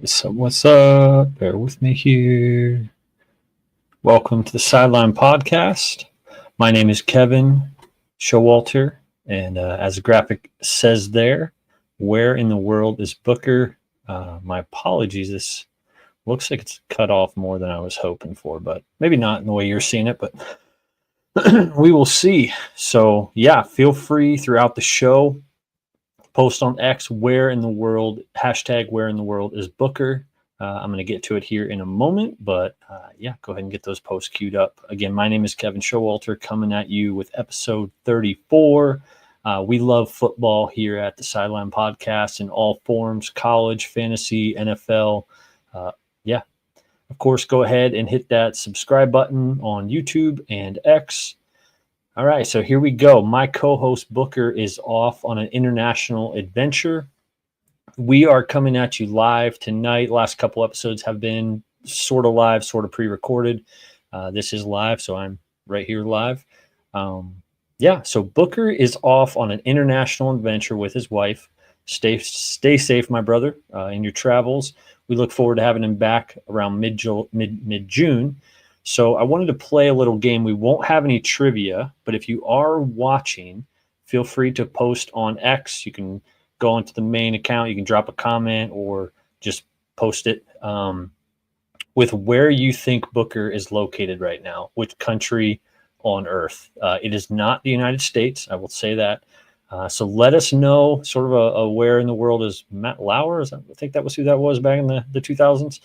What's up? Bear with me here. Welcome to the Sideline Podcast. My name is Kevin Showalter, and as the graphic says there, where in the world is Booker? My apologies. This looks like it's cut off more than I was hoping for, but maybe not in the way you're seeing it, but we will see. So, yeah, feel free throughout the show. Post on X, where in the world, hashtag where in the world is Booker. I'm going to get to it here in a moment, but yeah, go ahead and get those posts queued up. Again, my name is Kevin Showalter, coming at you with episode 34. We love football here at the Sideline Podcast in all forms, college, fantasy, NFL. Yeah, of course, go ahead and hit that subscribe button on YouTube and X. All right, so here we go. My co-host Booker is off on an international adventure. We are coming at you live tonight. Last couple episodes have been sort of live, sort of pre-recorded. This is live, so I'm right here live. Yeah, so Booker is off on an international adventure with his wife. Stay safe, my brother, in your travels. We look forward to having him back around mid-June. So I wanted to play a little game. We won't have any trivia, but if you are watching, feel free to post on X. You can go into the main account. You can drop a comment or just post it with where you think Booker is located right now, which country on earth. It is not the United States. I will say that. So let us know sort of a where in the world is Matt Lauer. I think that was who that was back in the 2000s.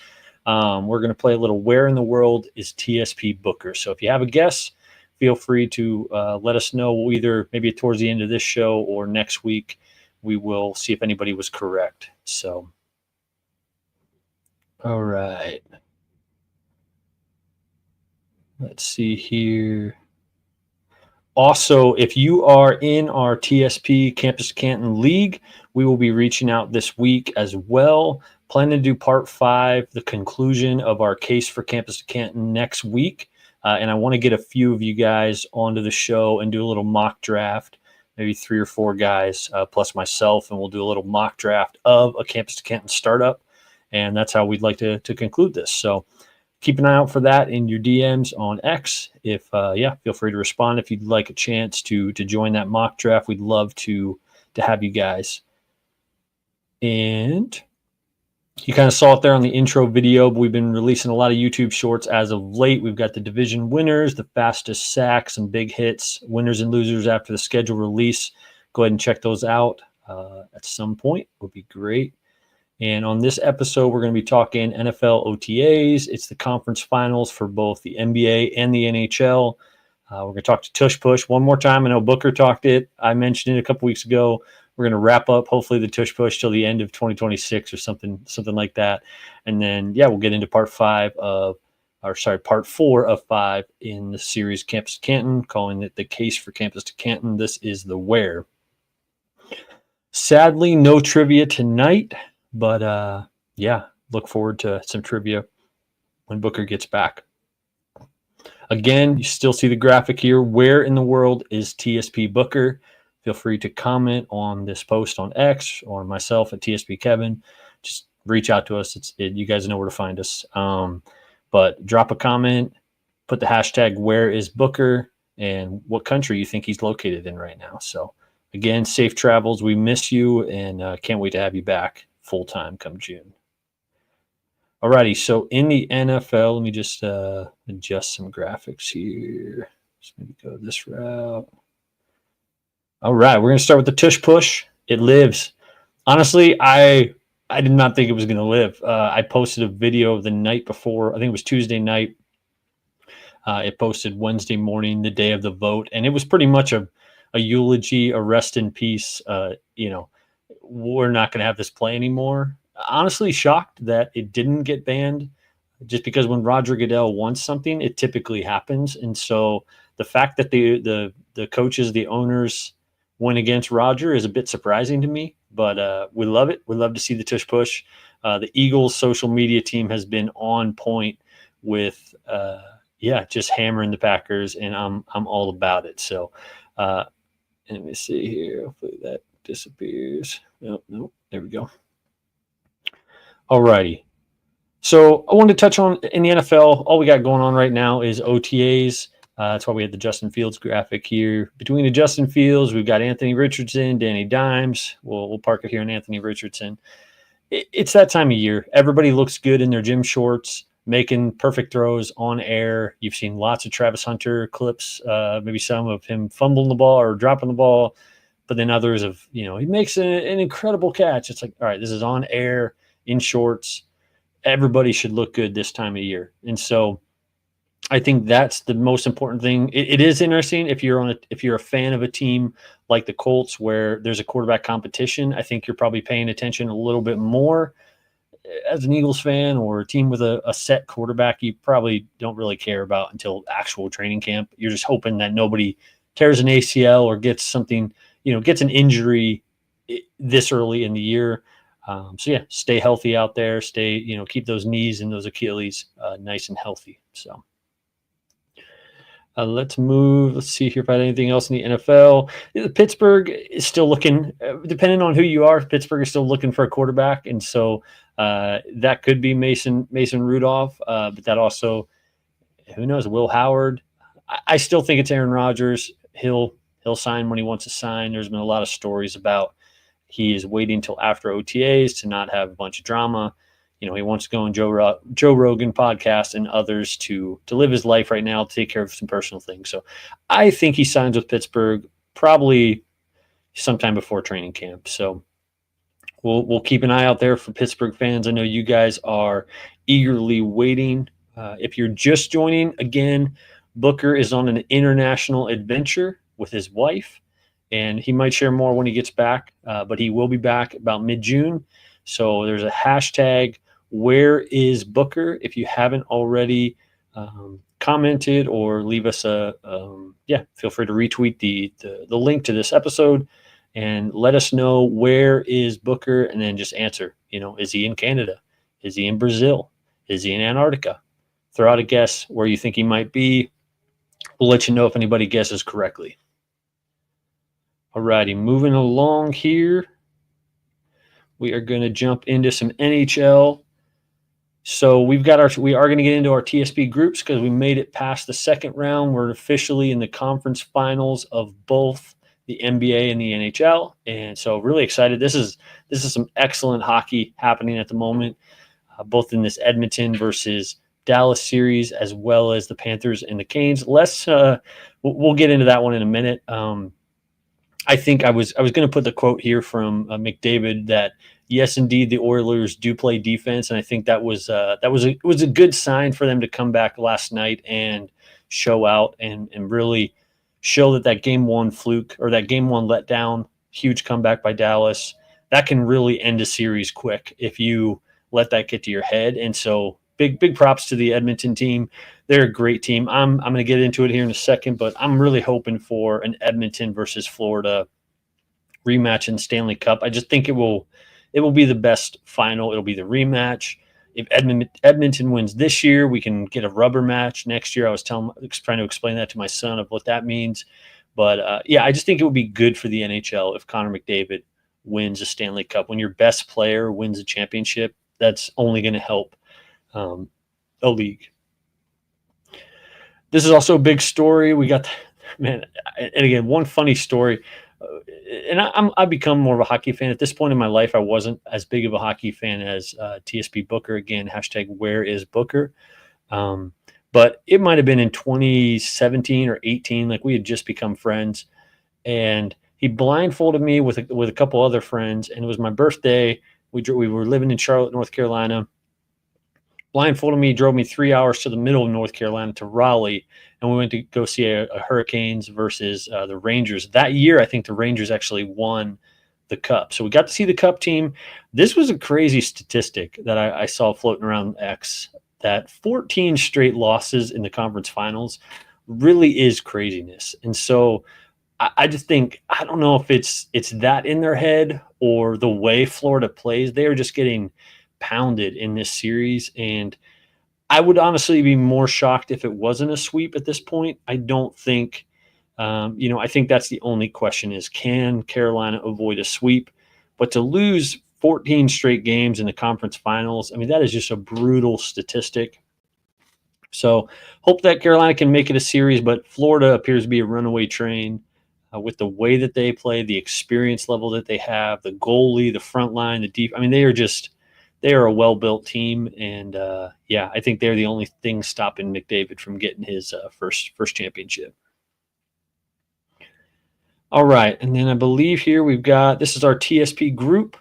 We're going to play a little where in the world is TSP Booker. So if you have a guess, feel free to let us know either maybe towards the end of this show or next week. We will see if anybody was correct. So, all right. Let's see here. Also, if you are in our TSP Campus2Canton League, we will be reaching out this week as well. Plan to do part 5, the conclusion of our case for Campus2Canton next week. And I want to get a few of you guys onto the show and do a little mock draft, maybe 3 or 4 guys plus myself, and we'll do a little mock draft of a Campus2Canton startup. And that's how we'd like to conclude this. So keep an eye out for that in your DMs on X. If feel free to respond if you'd like a chance to join that mock draft. We'd love to have you guys. And you kind of saw it there on the intro video, but we've been releasing a lot of YouTube shorts as of late. We've got the division winners, the fastest sacks, and big hits, winners and losers after the schedule release. Go ahead and check those out at some point. Would be great. And on this episode, we're going to be talking NFL OTAs. It's the conference finals for both the NBA and the NHL. We're going to talk to Tush Push one more time. I know Booker talked it. I mentioned it a couple weeks ago. We're going to wrap up, hopefully, the Tush Push till the end of 2026 or something like that. And then, yeah, we'll get into part 4 of 5 in the series Campus2Canton, calling it the case for Campus2Canton. This is the where. Sadly, no trivia tonight, but yeah, look forward to some trivia when Booker gets back. Again, you still see the graphic here. Where in the world is TSP Booker? Feel free to comment on this post on X or myself at TSP Kevin. Just reach out to us. You guys know where to find us. But drop a comment, put the hashtag where is Booker and what country you think he's located in right now. So again, safe travels. We miss you and can't wait to have you back full time come June. Alrighty, so in the NFL, let me just adjust some graphics here. Just maybe go this route. All right, we're going to start with the Tush Push. It lives. Honestly, I did not think it was going to live. I posted a video the night before. I think it was Tuesday night. It posted Wednesday morning, the day of the vote, and it was pretty much a eulogy, a rest in peace. We're not going to have this play anymore. Honestly, shocked that it didn't get banned, just because when Roger Goodell wants something, it typically happens. And so the fact that the coaches, the owners, went against Roger is a bit surprising to me, but we love it. We love to see the Tush Push. The Eagles social media team has been on point with, just hammering the Packers, and I'm all about it. So let me see here. Hopefully that disappears. Nope. There we go. All righty. So I wanted to touch on in the NFL. All we got going on right now is OTAs. That's why we had the Justin Fields graphic here. Between the Justin Fields, we've got Anthony Richardson, Danny Dimes. We'll park it here on Anthony Richardson. It's that time of year. Everybody looks good in their gym shorts, making perfect throws on air. You've seen lots of Travis Hunter clips, maybe some of him fumbling the ball or dropping the ball, but then others of, he makes an incredible catch. It's like, all right, this is on air in shorts. Everybody should look good this time of year. And so I think that's the most important thing. It is interesting if you're a fan of a team like the Colts where there's a quarterback competition. I think you're probably paying attention a little bit more. As an Eagles fan or a team with a set quarterback, you probably don't really care about until actual training camp. You're just hoping that nobody tears an ACL or gets something, gets an injury this early in the year. So yeah, stay healthy out there. Keep those knees and those Achilles nice and healthy. So. Let's move. Let's see here if I had anything else in the NFL. Pittsburgh is still looking, depending on who you are, Pittsburgh is still looking for a quarterback. And so that could be Mason Rudolph. But that also, who knows, Will Howard. I still think it's Aaron Rodgers. He'll sign when he wants to sign. There's been a lot of stories about he is waiting until after OTAs to not have a bunch of drama. He wants to go on Joe Rogan podcast and others to live his life right now, to take care of some personal things. So I think he signs with Pittsburgh probably sometime before training camp. So we'll keep an eye out there for Pittsburgh fans. I know you guys are eagerly waiting. If you're just joining, again, Booker is on an international adventure with his wife, and he might share more when he gets back, but he will be back about mid-June. So there's a hashtag, where is Booker? If you haven't already commented or leave us feel free to retweet the link to this episode and let us know where is Booker, and then just answer, is he in Canada? Is he in Brazil? Is he in Antarctica? Throw out a guess where you think he might be. We'll let you know if anybody guesses correctly. All righty, moving along here. We are going to jump into some NHL. So we are going to get into our TSP groups because we made it past the second round. We're officially in the conference finals of both the NBA and the NHL. And so really excited. This is some excellent hockey happening at the moment, both in this Edmonton versus Dallas series, as well as the Panthers and the Canes. We'll get into that one in a minute. I think I was going to put the quote here from McDavid that yes, indeed, the Oilers do play defense, and I think that was a good sign for them to come back last night and show out and really show that game one fluke or that game one letdown, huge comeback by Dallas, that can really end a series quick if you let that get to your head. And so big props to the Edmonton team. They're a great team. I'm going to get into it here in a second, but I'm really hoping for an Edmonton versus Florida rematch in Stanley Cup. I just think it will be the best final. It'll be the rematch. If Edmonton wins this year, we can get a rubber match next year. I was trying to explain that to my son of what that means. But I just think it would be good for the NHL if Connor McDavid wins a Stanley Cup. When your best player wins a championship, that's only going to help a league. This is also a big story. We got, and again, one funny story. And I've become more of a hockey fan. At this point in my life, I wasn't as big of a hockey fan as TSP Booker. Again, hashtag where is Booker. But it might have been in 2017 or 18. Like, we had just become friends. And he blindfolded me with a couple other friends. And it was my birthday. We were living in Charlotte, North Carolina. Blindfolded me, drove me 3 hours to the middle of North Carolina to Raleigh, and we went to go see a Hurricanes versus the Rangers. That year, I think the Rangers actually won the Cup. So we got to see the Cup team. This was a crazy statistic that I saw floating around X, that 14 straight losses in the conference finals really is craziness. And so I just think, I don't know if it's that in their head or the way Florida plays. They are just getting pounded in this series, and I would honestly be more shocked if it wasn't a sweep at this point. I don't think I think that's the only question is, can Carolina avoid a sweep? But to lose 14 straight games in the conference finals. I mean, that is just a brutal statistic. So hope that Carolina can make it a series, but Florida appears to be a runaway train with the way that they play, the experience level that they have, the goalie, the front line, the deep. I mean, they are a well-built team, and I think they're the only thing stopping McDavid from getting his first championship. All right, and then I believe here this is our TSP group.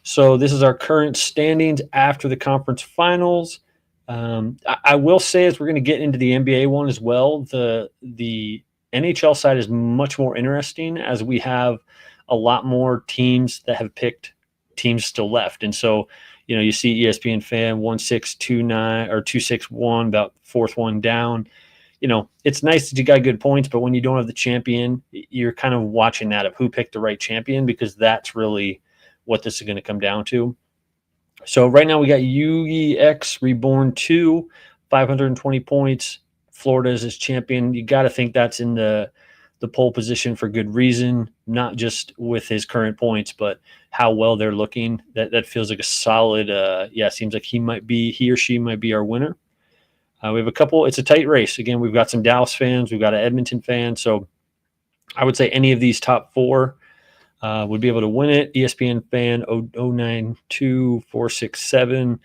So this is our current standings after the conference finals. I will say, as we're going to get into the NBA one as well, the NHL side is much more interesting, as we have a lot more teams that have picked teams still left. And so, you see ESPN fan 1629 or 261, about fourth one down. It's nice that you got good points, but when you don't have the champion, you're kind of watching that of who picked the right champion, because that's really what this is going to come down to. So right now we got UEX Reborn 2, 520 points. Florida is his champion. You got to think that's in the pole position for good reason, not just with his current points, but how well they're looking. That feels like a solid, seems like he or she might be our winner. We have a couple. It's a tight race. Again, we've got some Dallas fans. We've got an Edmonton fan. So I would say any of these top four would be able to win it. ESPN fan 092467.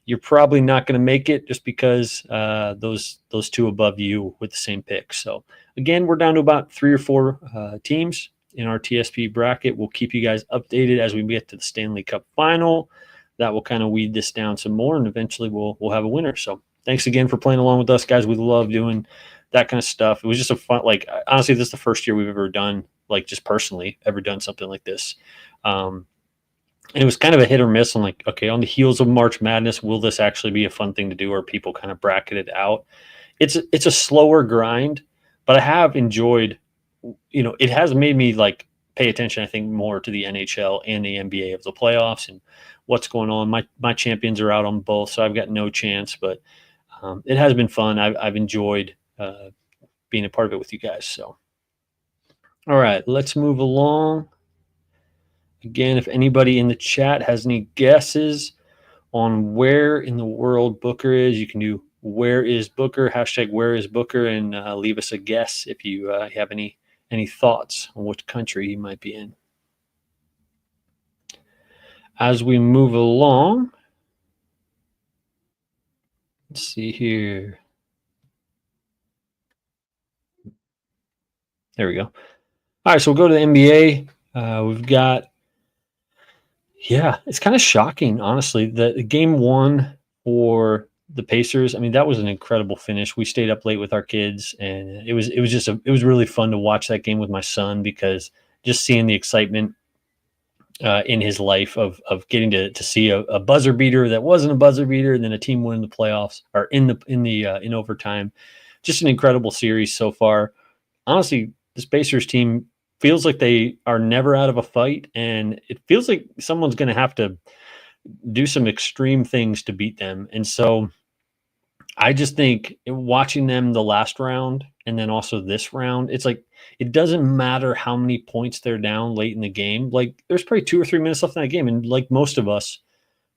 You're probably not going to make it just because those two above you with the same pick. So again, we're down to about 3 or 4 teams in our TSP bracket. We'll keep you guys updated as we get to the Stanley Cup final. That will kind of weed this down some more, and eventually we'll have a winner. So thanks again for playing along with us, guys. We love doing that kind of stuff. It was just a fun, honestly, this is the first year we've ever done, just personally, ever done something like this. And it was kind of a hit or miss. I'm like, okay, on the heels of March Madness, will this actually be a fun thing to do, or people kind of bracket it out? It's a slower grind, but I have enjoyed, it has made me pay attention, I think, more to the NHL and the NBA of the playoffs and what's going on. My champions are out on both, so I've got no chance, but it has been fun. I've enjoyed being a part of it with you guys. So, all right, let's move along. Again, if anybody in the chat has any guesses on where in the world Booker is, you can do where is Booker, hashtag where is Booker, and leave us a guess if you have any thoughts on which country he might be in. As we move along, let's see here. There we go. All right, so we'll go to the NBA. We've got, it's kind of shocking, honestly. The game one for the Pacers, I mean, that was an incredible finish. We stayed up late with our kids, and it was really fun to watch that game with my son, because just seeing the excitement in his life of getting to see a buzzer beater that wasn't a buzzer beater, and then a team win the playoffs or in overtime. Just an incredible series so far. Honestly, this Pacers team feels like they are never out of a fight, and it feels like someone's going to have to do some extreme things to beat them. And so I just think watching them the last round and then also this round, it's like it doesn't matter how many points they're down late in the game. There's probably 2 or 3 minutes left in that game, and like most of us,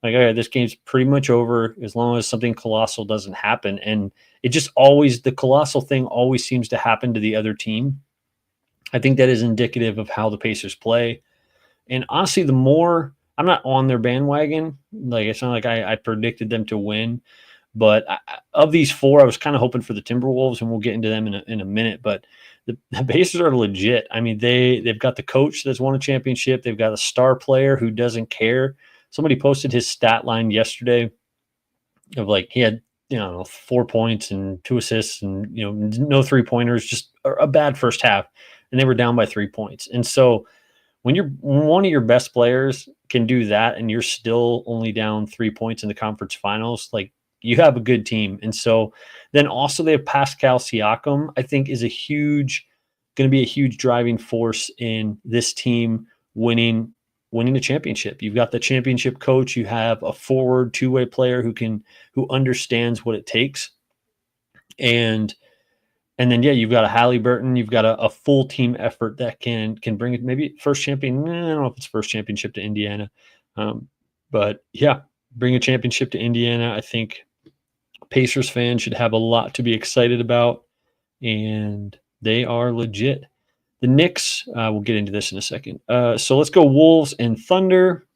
all right, this game's pretty much over as long as something colossal doesn't happen. And it just always, the colossal thing always seems to happen to the other team. I think that is indicative of how the Pacers play. And honestly, the more I'm not on their bandwagon, it's not like I predicted them to win, but of these 4, I was kind of hoping for the Timberwolves, and we'll get into them in a minute. But the Pacers are legit. I mean, they've got the coach that's won a championship. They've got a star player who doesn't care. Somebody posted his stat line yesterday of he had 4 points and 2 assists and no 3-pointers, just a bad first half, and they were down by 3 points. And so when one of your best players can do that, and you're still only down 3 points in the conference finals, you have a good team. And so then also they have Pascal Siakam, I think, is going to be a huge driving force in this team winning a championship. You've got the championship coach. You have a forward 2-way player who understands what it takes. And then, you've got a Halliburton. You've got a full team effort that can bring it. Maybe first champion. I don't know if it's first championship to Indiana. But yeah, bring a championship to Indiana. I think Pacers fans should have a lot to be excited about, and they are legit. The Knicks, we'll get into this in a second. So let's go Wolves and Thunder.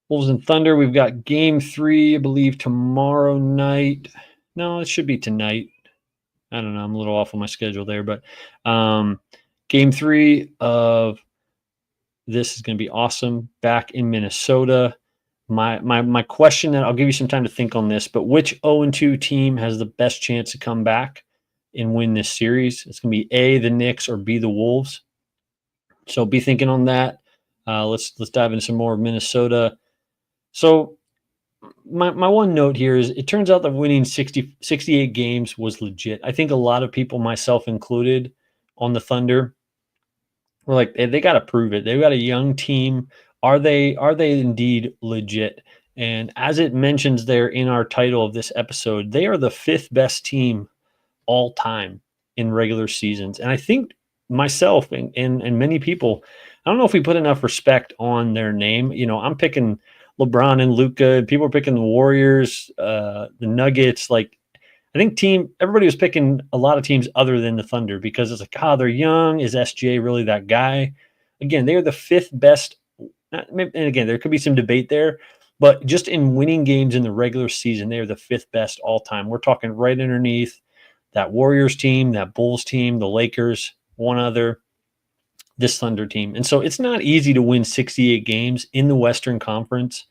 Wolves and Thunder, we've got game 3, I believe, tomorrow night. No, it should be tonight. I don't know. I'm a little off on my schedule there, but game 3 of this is going to be awesome. Back in Minnesota. My question, and I'll give you some time to think on this, but which 0-2 team has the best chance to come back and win this series? It's going to be A, the Knicks, or B, the Wolves. So be thinking on that. Let's dive into some more of Minnesota. So my one note here is it turns out that winning 68 games was legit. I think a lot of people, myself included, on the Thunder were like, they got to prove it. They've got a young team. Are they indeed legit? And as it mentions there in our title of this episode, they are the 5th best team all time in regular seasons. And I think myself and many people, I don't know if we put enough respect on their name. You know, I'm picking LeBron and Luka. People are picking the Warriors, the Nuggets. Like, I think everybody was picking a lot of teams other than the Thunder because it's like, they're young. Is SGA really that guy? Again, they are the 5th best. And again, there could be some debate there, but just in winning games in the regular season, they are the 5th best all time. We're talking right underneath that Warriors team, that Bulls team, the Lakers, one other, this Thunder team. And so it's not easy to win 68 games in the Western Conference.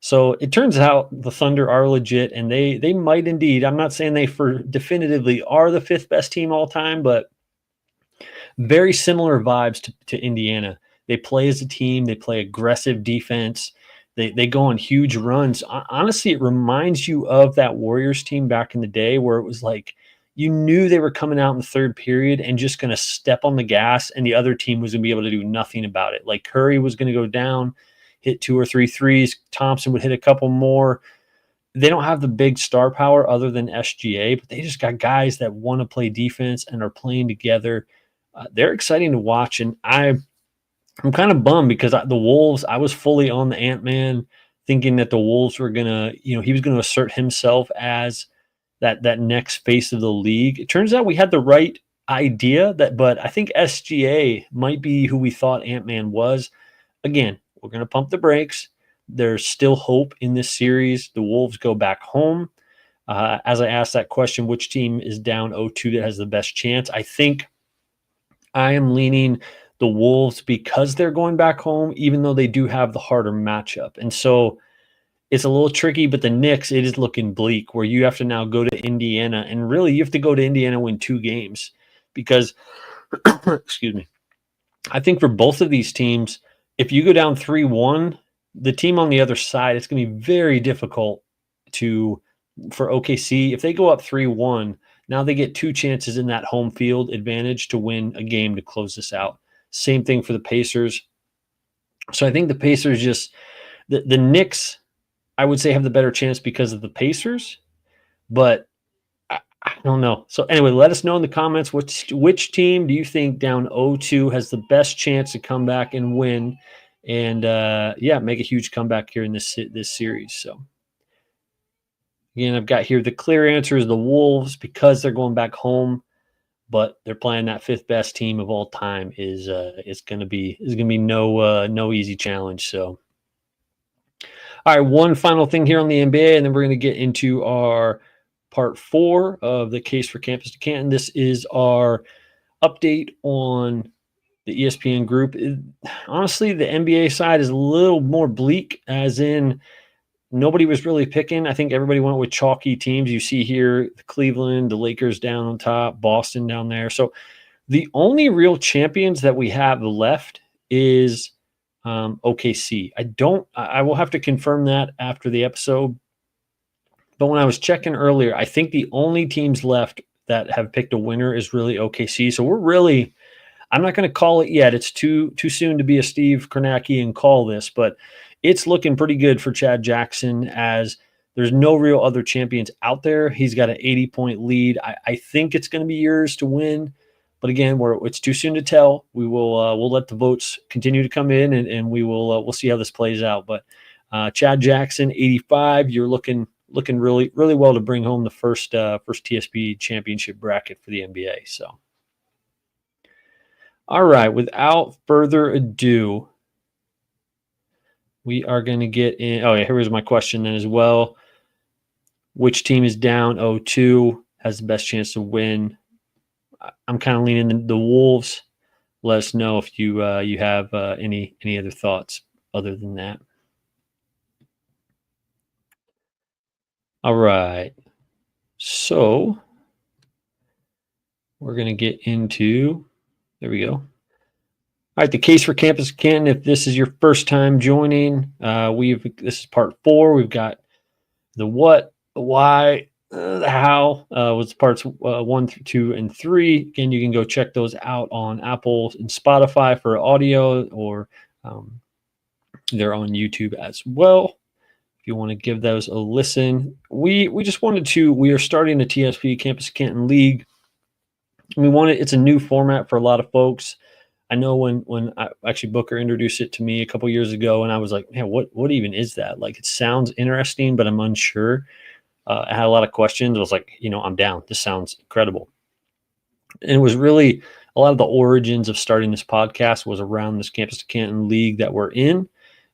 So it turns out the Thunder are legit, and they might indeed. I'm not saying they definitively are the 5th best team all time, but very similar vibes to Indiana. They play as a team. They play aggressive defense. They go on huge runs. Honestly, it reminds you of that Warriors team back in the day where it was like you knew they were coming out in the third period and just going to step on the gas, and the other team was going to be able to do nothing about it. Like Curry was going to go down, hit 2 or 3 threes. Thompson would hit a couple more. They don't have the big star power other than SGA, but they just got guys that want to play defense and are playing together. They're exciting to watch, and I'm kind of bummed because the Wolves, I was fully on the Ant-Man, thinking that the Wolves were going to, he was going to assert himself as that next face of the league. It turns out we had the right idea, but I think SGA might be who we thought Ant-Man was. Again, we're going to pump the brakes. There's still hope in this series. The Wolves go back home. As I asked that question, which team is down 0-2 that has the best chance? I think I am leaning the Wolves because they're going back home, even though they do have the harder matchup. And so it's a little tricky, but the Knicks, it is looking bleak where you have to now go to Indiana, and really you have to go to Indiana and win 2 games because, excuse me, I think for both of these teams, if you go down 3-1, the team on the other side, it's going to be very difficult for OKC. If they go up 3-1, now they get 2 chances in that home field advantage to win a game to close this out. Same thing for the Pacers. So I think the Pacers the Knicks, I would say, have the better chance because of the Pacers, but I don't know. So anyway, let us know in the comments which team do you think down 0-2 has the best chance to come back and win, and make a huge comeback here in this series. So again, I've got here the clear answer is the Wolves because they're going back home, but they're playing that 5th best team of all time. Is going to be no easy challenge. So. All right, one final thing here on the NBA, and then we're going to get into our part 4 of the case for Campus2Canton. This is our update on the ESPN group. Honestly, the NBA side is a little more bleak, as in nobody was really picking. I think everybody went with chalky teams. You see here Cleveland, the Lakers down on top, Boston down there. So the only real champions that we have left is OKC. I will have to confirm that after the episode. But when I was checking earlier, I think the only teams left that have picked a winner is really OKC. So I'm not going to call it yet. It's too soon to be a Steve Kornacki and call this, but it's looking pretty good for Chad Jackson, as there's no real other champions out there. He's got an 80-point lead. I think it's going to be yours to win, But again, it's too soon to tell. We'll let the votes continue to come in, and we'll see how this plays out. But Chad Jackson, 85, you're looking really really well to bring home the first TSP championship bracket for the NBA. So, all right, without further ado, we are going to get in. Oh yeah, here was my question then as well. Which team is down 0-2 has the best chance to win? I'm kind of leaning the Wolves. Let us know if you have any other thoughts other than that. All right. So we're going to get into, there we go. All right, the case for Campus2Canton. If this is your first time joining, this is part 4. We've got the what, the why, the how was parts 1 through 2 and 3. Again, you can go check those out on Apple and Spotify for audio, or they're on YouTube as well. If you want to give those a listen, we just wanted to. We are starting the TSP Campus2Canton League. It's a new format for a lot of folks. I know when Booker introduced it to me a couple years ago, and I was like, man, what even is that? Like, it sounds interesting, but I'm unsure. I had a lot of questions. I was like, I'm down. This sounds incredible. And it was really a lot of the origins of starting this podcast was around this Campus2Canton League that we're in.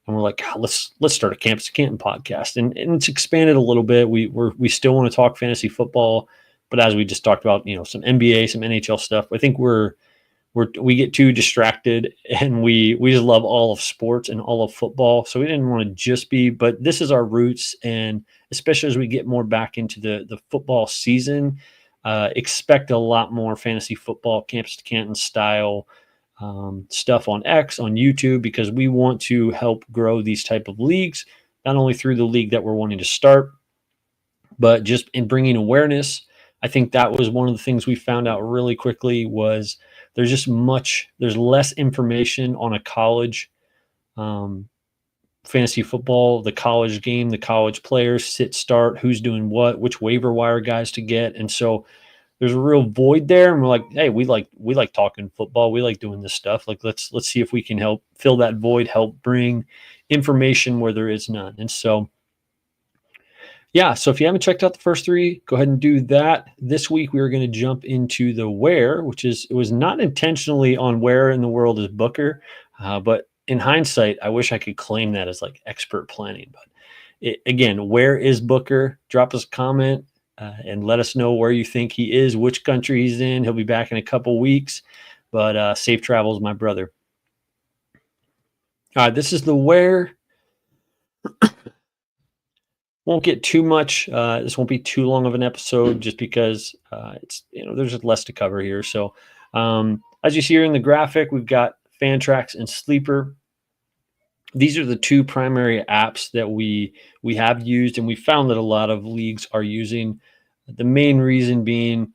And we're like, let's start a Campus2Canton podcast. And it's expanded a little bit. We still want to talk fantasy football, but as we just talked about, some NBA, some NHL stuff. I think we get too distracted, and we just love all of sports and all of football. So we didn't want to just be, but this is our roots. And especially as we get more back into the football season, expect a lot more fantasy football, Campus2Canton style stuff on X, on YouTube, because we want to help grow these type of leagues, not only through the league that we're wanting to start, but just in bringing awareness. I think that was one of the things we found out really quickly was there's less information on a college fantasy football, the college game, the college players, sit, start, who's doing what, which waiver wire guys to get. And so there's a real void there. And we're like, hey, we like talking football. We like doing this stuff. Like, let's see if we can help fill that void, help bring information where there is none. And so, yeah, so if you haven't checked out the first 3, go ahead and do that. This week, we are going to jump into the where, it was not intentionally on where in the world is Booker, but in hindsight, I wish I could claim that as like expert planning. But again, where is Booker? Drop us a comment and let us know where you think he is, which country he's in. He'll be back in a couple weeks, but safe travels, my brother. All right, this is the where. Won't get too much. This won't be too long of an episode just because it's there's just less to cover here. So as you see here in the graphic, we've got Fantrax and Sleeper. These are the 2 primary apps that we have used, and we found that a lot of leagues are using. The main reason being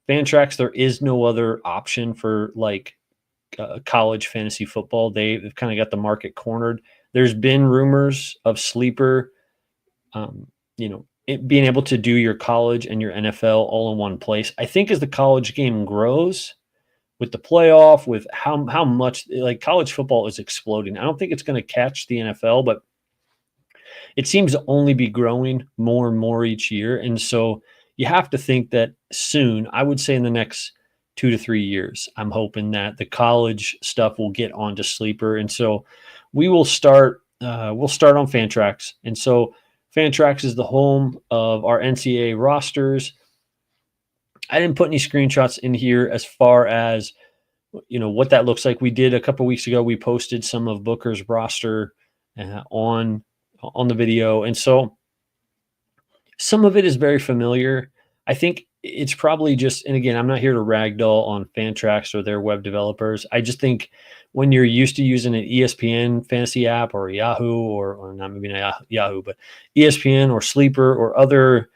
Fantrax, there is no other option for like college fantasy football. They've kind of got the market cornered. There's been rumors of Sleeper, being able to do your college and your NFL all in one place. I think as the college game grows with the playoff, with how much like college football is exploding. I don't think it's going to catch the NFL, but it seems to only be growing more and more each year. And so you have to think that soon, I would say in the next 2 to 3 years, I'm hoping that the college stuff will get onto Sleeper. And so we will start, we'll start on Fantrax. And so Fantrax is the home of our NCAA rosters. I didn't put any screenshots in here as far as, what that looks like. We did a couple of weeks ago. We posted some of Booker's roster on the video. And so some of it is very familiar. I think it's probably just, and again, I'm not here to ragdoll on Fantrax or their web developers. I just think when you're used to using an ESPN fantasy app or Yahoo or not, maybe not Yahoo, but ESPN or Sleeper or other,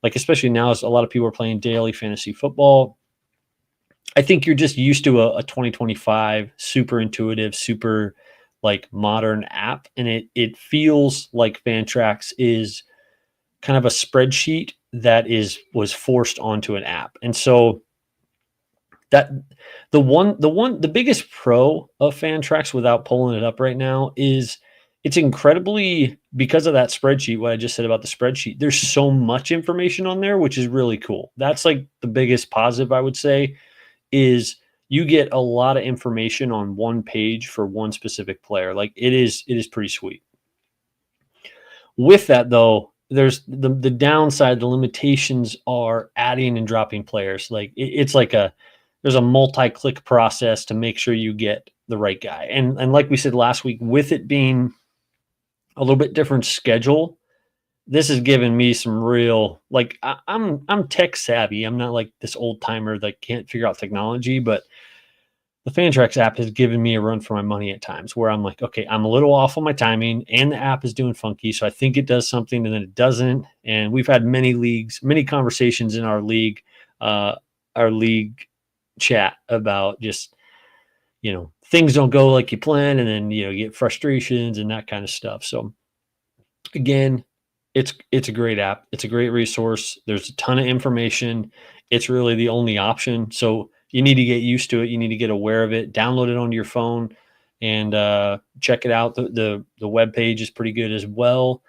like especially now as a lot of people are playing daily fantasy football, I think you're just used to a 2025 super intuitive, super like modern app. And it feels like Fantrax is kind of a spreadsheet that was forced onto an app. And so That the biggest pro of Fantrax without pulling it up right now is it's incredibly because of that spreadsheet, what I just said about the spreadsheet, there's so much information on there, which is really cool. That's like the biggest positive I would say is you get a lot of information on one page for one specific player. Like it is pretty sweet. With that though, there's the downside, the limitations are adding and dropping players. Like it's like there's a multi-click process to make sure you get the right guy. And like we said last week, with it being a little bit different schedule, this has given me some real like I'm tech savvy. I'm not like this old timer that can't figure out technology, but the Fantrax app has given me a run for my money at times where I'm like, okay, I'm a little off on my timing and the app is doing funky. So I think it does something and then it doesn't. And we've had many conversations in our league chat about just, things don't go like you plan and then, you get frustrations and that kind of stuff. So again, it's a great app. It's a great resource. There's a ton of information. It's really the only option. So you need to get used to it. You need to get aware of it. Download it onto your phone and check it out. The web page is pretty good as well.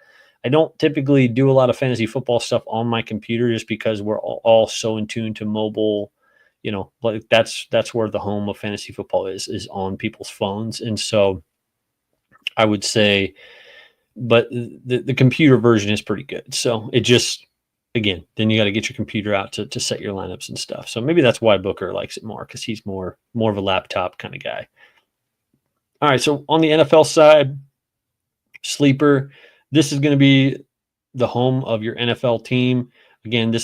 I don't typically do a lot of fantasy football stuff on my computer just because we're all so in tune to mobile. Like that's where the home of fantasy football is on people's phones. And so I would say, but the computer version is pretty good. So it just, again, then you got to get your computer out to set your lineups and stuff. So maybe that's why Booker likes it more because he's more of a laptop kind of guy. All right, so on the NFL side, Sleeper, this is going to be the home of your NFL team. Again,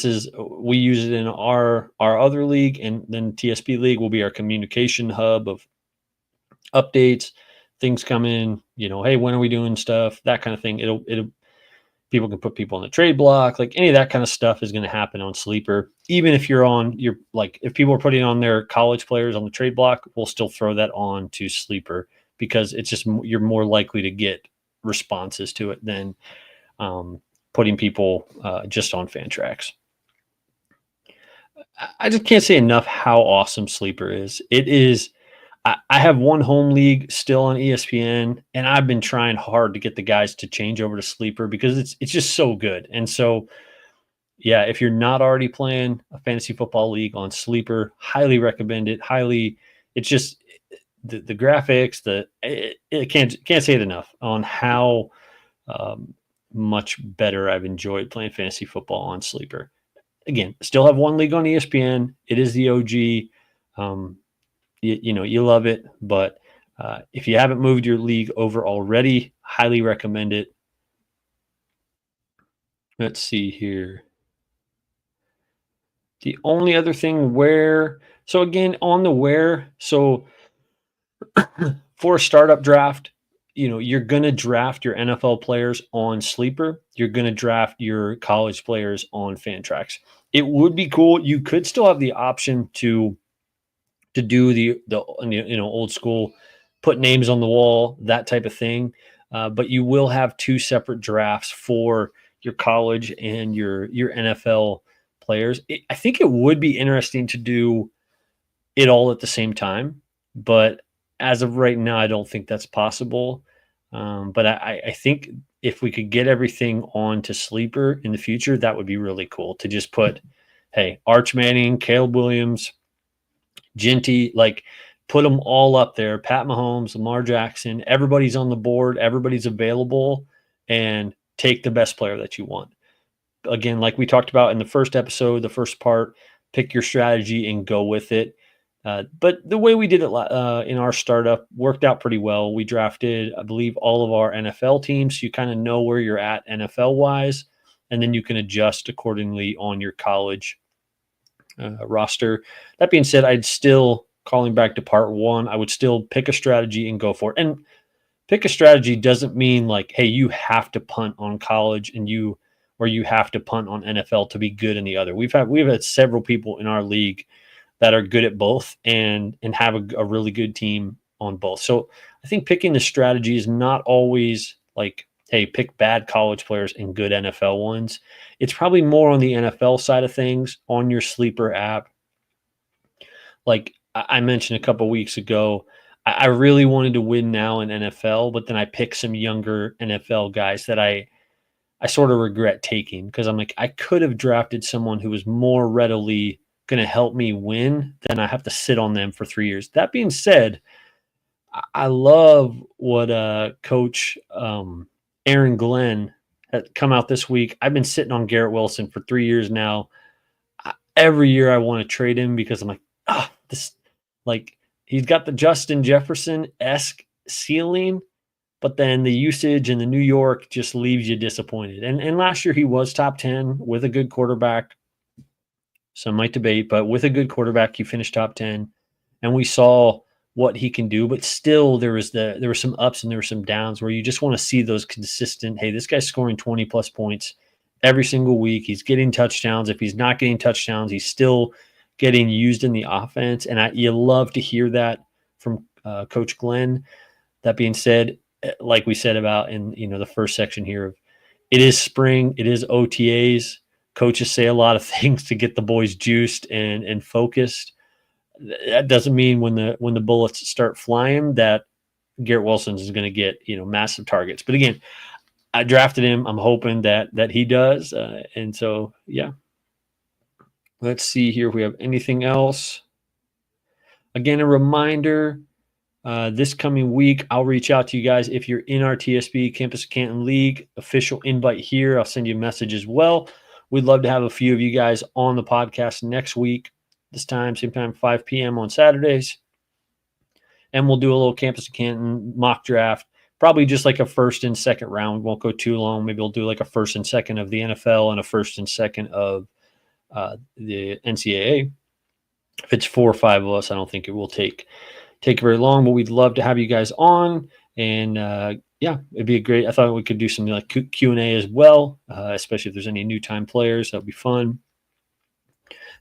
we use it in our other league, and then TSP league will be our communication hub of updates, things come in, hey, when are we doing stuff, that kind of thing. It'll people can put people on the trade block, like any of that kind of stuff is going to happen on Sleeper. Even if if people are putting on their college players on the trade block, we'll still throw that on to Sleeper because it's just, you're more likely to get responses to it than putting people just on Fantrax. I just can't say enough how awesome Sleeper is. It is. I have one home league still on ESPN, and I've been trying hard to get the guys to change over to Sleeper because it's just so good. And so, yeah, if you're not already playing a fantasy football league on Sleeper, highly recommend it. It's just the graphics, it can't say it enough on how much better I've enjoyed playing fantasy football on Sleeper. Again, still have one league on ESPN. It is the OG. You love it, but if you haven't moved your league over already, highly recommend it. Let's see here. The only other thing so again, on the so for a startup draft, you're going to draft your NFL players on Sleeper. You're going to draft your college players on Fantrax. It would be cool. You could still have the option to do the old school, put names on the wall, that type of thing. But you will have two separate drafts for your college and your NFL players. I think it would be interesting to do it all at the same time, but as of right now, I don't think that's possible. But I think if we could get everything on to Sleeper in the future, that would be really cool to just put, hey, Arch Manning, Caleb Williams, Ginty, like put them all up there. Pat Mahomes, Lamar Jackson, everybody's on the board, everybody's available, and take the best player that you want. Again, like we talked about in the first episode, the first part, pick your strategy and go with it. But the way we did it in our startup worked out pretty well. We drafted, I believe, all of our NFL teams. So you kind of know where you're at NFL-wise, and then you can adjust accordingly on your college roster. That being said, I'd still, calling back to part one, I would still pick a strategy and go for it. And pick a strategy doesn't mean like, hey, you have to punt on college or you have to punt on NFL to be good in the other. We've had several people in our league that are good at both and have a really good team on both. So I think picking the strategy is not always like, hey, pick bad college players and good NFL ones. It's probably more on the NFL side of things on your Sleeper app. like I mentioned a couple weeks ago, I really wanted to win now in NFL, but then I picked some younger NFL guys that I sort of regret taking because I'm like, I could have drafted someone who was more readily going to help me win than I have to sit on them for 3 years. That being said, I love what Coach Aaron Glenn had come out this week. I've been sitting on Garrett Wilson for 3 years now. Every year I want to trade him because I'm like, this, like, he's got the Justin Jefferson-esque ceiling, but then the usage in the New York just leaves you disappointed. And last year he was top 10 with a good quarterback. Some might debate, but with a good quarterback, he finished top 10. And we saw what he can do, but still there were some ups and there were some downs where you just want to see those consistent, hey, this guy's scoring 20 plus points every single week. He's getting touchdowns. If he's not getting touchdowns, he's still getting used in the offense. And you love to hear that from Coach Glenn. That being said, like we said about in the first section here, it is spring, it is OTAs. Coaches say a lot of things to get the boys juiced and focused. That doesn't mean when the bullets start flying that Garrett Wilson is going to get massive targets. But again, I drafted him. I'm hoping that he does. And so yeah. Let's see here if we have anything else. Again, a reminder. This coming week, I'll reach out to you guys if you're in our TSP Campus Canton League official invite here. I'll send you a message as well. We'd love to have a few of you guys on the podcast next week, this time, same time, 5 p.m. on Saturdays. And we'll do a little Campus Canton mock draft, probably just like a first and second round. Won't go too long. Maybe we'll do like a first and second of the NFL and a first and second of the NCAA. If it's 4 or 5 of us, I don't think it will take very long, but we'd love to have you guys on. And yeah, it'd be I thought we could do some like Q&A as well, especially if there's any new time players. That'd be fun.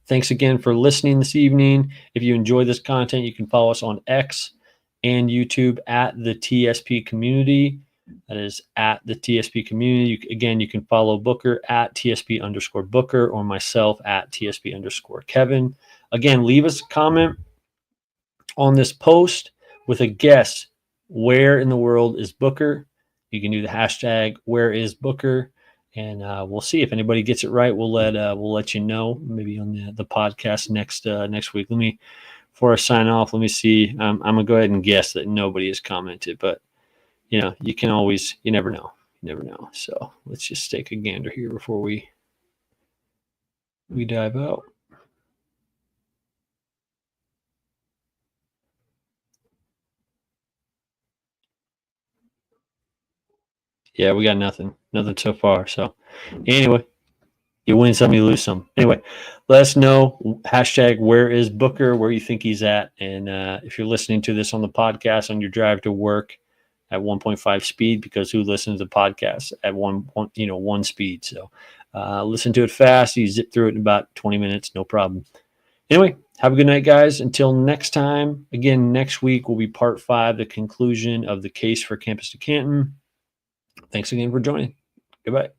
Thanks again for listening this evening. If you enjoy this content, you can follow us on X and YouTube at the TSP Community. That is at the TSP Community. Again, you can follow Booker at TSP_Booker or myself at TSP_Kevin. Again, leave us a comment on this post with a guess. Where in the world is Booker? You can do the hashtag where is Booker, and we'll see if anybody gets it right. We'll let you know maybe on the podcast next week. Before I sign off, let me see. I'm gonna go ahead and guess that nobody has commented, but you can always, you never know. So let's just take a gander here before we dive out. Yeah, we got nothing so far. So anyway, you win some, you lose some. Anyway, let us know, hashtag where is Booker, where you think he's at. And if you're listening to this on the podcast on your drive to work at 1.5 speed, because who listens to podcasts at one speed? So listen to it fast. You zip through it in about 20 minutes, no problem. Anyway, have a good night, guys. Until next time. Again, next week will be part 5, the conclusion of the case for Campus2Canton. Thanks again for joining. Goodbye.